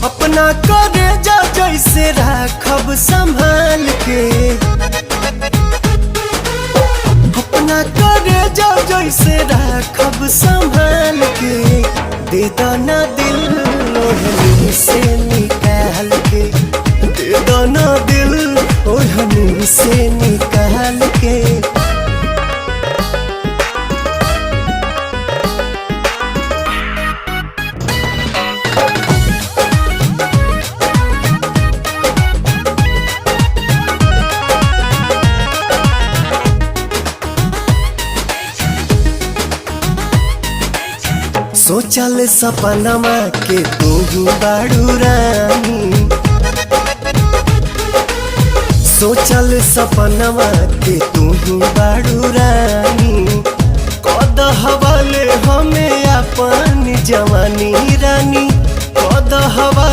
अपना करे जा जैसे राखब संभाल के, अपना करे जा जैसे राखब संभाल के। दे दाना दिल ओढ़नी से निकाल के, दे दाना दिल ओढ़नी से निकाल के। सोचल सपनमा के तू ही बाड़ू रानी, सोचल सपनमा के तू ही बाड़ू रानी। कद हवाले हमें अपन जवानी रानी, कद हवाले